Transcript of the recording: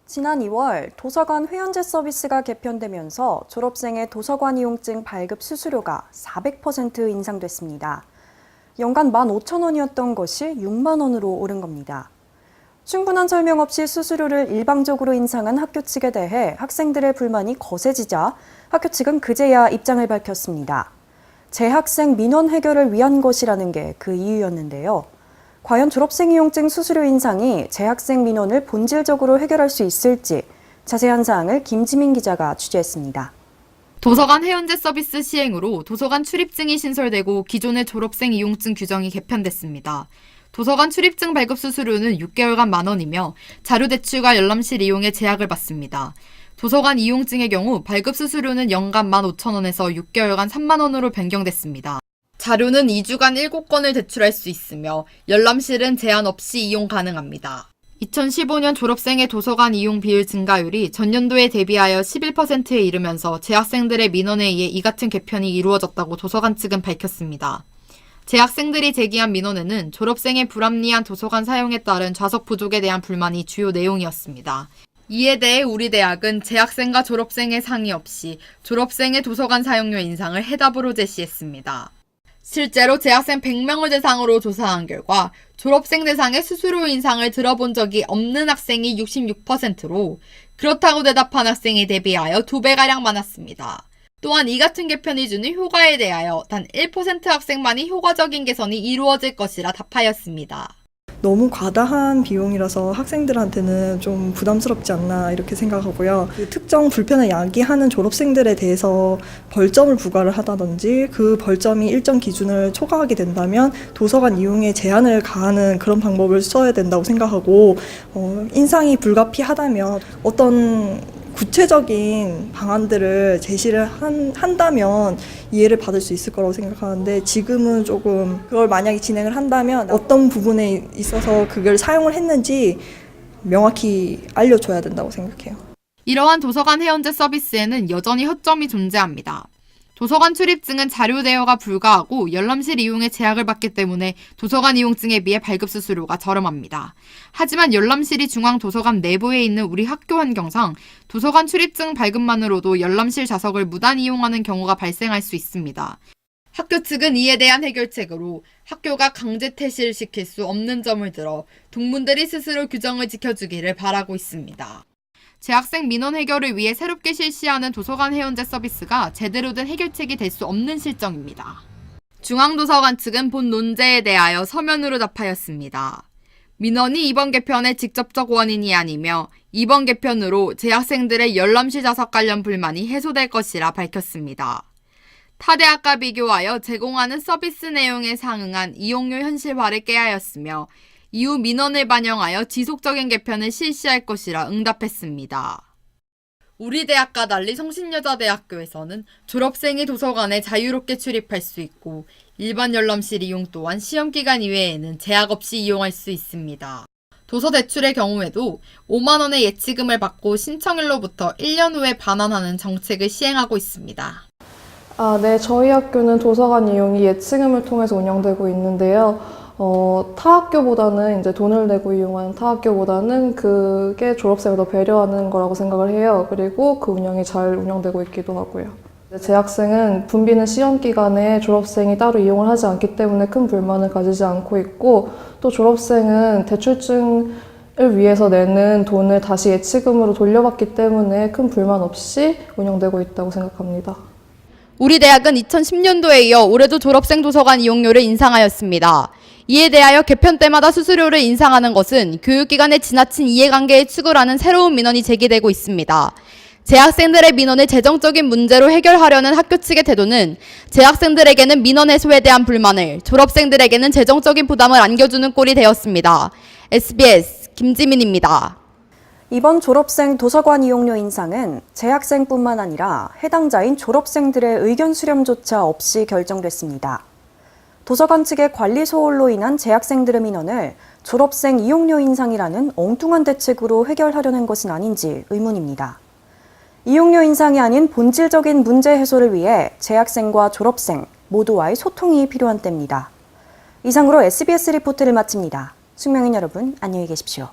지난 2월 도서관 회원제 서비스가 개편되면서 졸업생의 도서관 이용증 발급 수수료가 400% 인상됐습니다. 연간 15,000원이었던 것이 6만 원으로 오른 겁니다. 충분한 설명 없이 수수료를 일방적으로 인상한 학교 측에 대해 학생들의 불만이 거세지자 학교 측은 그제야 입장을 밝혔습니다. 재학생 민원 해결을 위한 것이라는 게 그 이유였는데요. 과연 졸업생 이용증 수수료 인상이 재학생 민원을 본질적으로 해결할 수 있을지 자세한 사항을 김지민 기자가 취재했습니다. 도서관 회원제 서비스 시행으로 도서관 출입증이 신설되고 기존의 졸업생 이용증 규정이 개편됐습니다. 도서관 출입증 발급 수수료는 6개월간 만원이며 자료 제출과 열람실 이용에 제약을 받습니다. 도서관 이용증의 경우 발급 수수료는 연간 15,000원에서 6개월간 3만 원으로 변경됐습니다. 자료는 2주간 7건을 제출할 수 있으며 열람실은 제한 없이 이용 가능합니다. 2015년 졸업생의 도서관 이용 비율 증가율이 전년도에 대비하여 11%에 이르면서 재학생들의 민원에 의해 이 같은 개편이 이루어졌다고 도서관 측은 밝혔습니다. 재학생들이 제기한 민원에는 졸업생의 불합리한 도서관 사용에 따른 좌석 부족에 대한 불만이 주요 내용이었습니다. 이에 대해 우리 대학은 재학생과 졸업생의 상의 없이 졸업생의 도서관 사용료 인상을 해답으로 제시했습니다. 실제로 재학생 100명을 대상으로 조사한 결과 졸업생 대상의 수수료 인상을 들어본 적이 없는 학생이 66%로 그렇다고 대답한 학생에 대비하여 2배가량 많았습니다. 또한 이 같은 개편이 주는 효과에 대하여 단 1% 학생만이 효과적인 개선이 이루어질 것이라 답하였습니다. 너무 과다한 비용이라서 학생들한테는 좀 부담스럽지 않나 이렇게 생각하고요. 특정 불편을 야기하는 졸업생들에 대해서 벌점을 부과를 하다든지 그 벌점이 일정 기준을 초과하게 된다면 도서관 이용에 제한을 가하는 그런 방법을 써야 된다고 생각하고 인상이 불가피하다면 어떤 구체적인 방안들을 제시를 한다면 이해를 받을 수 있을 거라고 생각하는데 지금은 조금 그걸 만약에 진행을 한다면 어떤 부분에 있어서 그걸 사용을 했는지 명확히 알려줘야 된다고 생각해요. 이러한 도서관 회원제 서비스에는 여전히 허점이 존재합니다. 도서관 출입증은 자료 대여가 불가하고 열람실 이용에 제약을 받기 때문에 도서관 이용증에 비해 발급 수수료가 저렴합니다. 하지만 열람실이 중앙도서관 내부에 있는 우리 학교 환경상 도서관 출입증 발급만으로도 열람실 좌석을 무단 이용하는 경우가 발생할 수 있습니다. 학교 측은 이에 대한 해결책으로 학교가 강제 퇴실을 시킬 수 없는 점을 들어 동문들이 스스로 규정을 지켜주기를 바라고 있습니다. 재학생 민원 해결을 위해 새롭게 실시하는 도서관 회원제 서비스가 제대로 된 해결책이 될 수 없는 실정입니다. 중앙도서관 측은 본 논제에 대하여 서면으로 답하였습니다. 민원이 이번 개편의 직접적 원인이 아니며 이번 개편으로 재학생들의 열람실 좌석 관련 불만이 해소될 것이라 밝혔습니다. 타 대학과 비교하여 제공하는 서비스 내용에 상응한 이용료 현실화를 깨하였으며 이후 민원을 반영하여 지속적인 개편을 실시할 것이라 응답했습니다. 우리 대학과 달리 성신여자대학교에서는 졸업생이 도서관에 자유롭게 출입할 수 있고 일반 열람실 이용 또한 시험기간 이외에는 제약 없이 이용할 수 있습니다. 도서 대출의 경우에도 5만 원의 예치금을 받고 신청일로부터 1년 후에 반환하는 정책을 시행하고 있습니다. 네, 저희 학교는 도서관 이용이 예치금을 통해서 운영되고 있는데요. 타 학교보다는 이제 돈을 내고 이용하는 타 학교보다는 그게 졸업생을 더 배려하는 거라고 생각을 해요. 그리고 그 운영이 잘 운영되고 있기도 하고요. 재학생은 붐비는 시험 기간에 졸업생이 따로 이용을 하지 않기 때문에 큰 불만을 가지지 않고 있고 또 졸업생은 대출증을 위해서 내는 돈을 다시 예치금으로 돌려받기 때문에 큰 불만 없이 운영되고 있다고 생각합니다. 우리 대학은 2010년도에 이어 올해도 졸업생 도서관 이용료를 인상하였습니다. 이에 대하여 개편 때마다 수수료를 인상하는 것은 교육기관의 지나친 이해관계의 추구라는 새로운 민원이 제기되고 있습니다. 재학생들의 민원을 재정적인 문제로 해결하려는 학교 측의 태도는 재학생들에게는 민원 해소에 대한 불만을, 졸업생들에게는 재정적인 부담을 안겨주는 꼴이 되었습니다. SBS 김지민입니다. 이번 졸업생 도서관 이용료 인상은 재학생뿐만 아니라 해당자인 졸업생들의 의견 수렴조차 없이 결정됐습니다. 도서관 측의 관리 소홀로 인한 재학생들의 민원을 졸업생 이용료 인상이라는 엉뚱한 대책으로 해결하려는 것은 아닌지 의문입니다. 이용료 인상이 아닌 본질적인 문제 해소를 위해 재학생과 졸업생 모두와의 소통이 필요한 때입니다. 이상으로 SBS 리포트를 마칩니다. 숙명인 여러분, 안녕히 계십시오.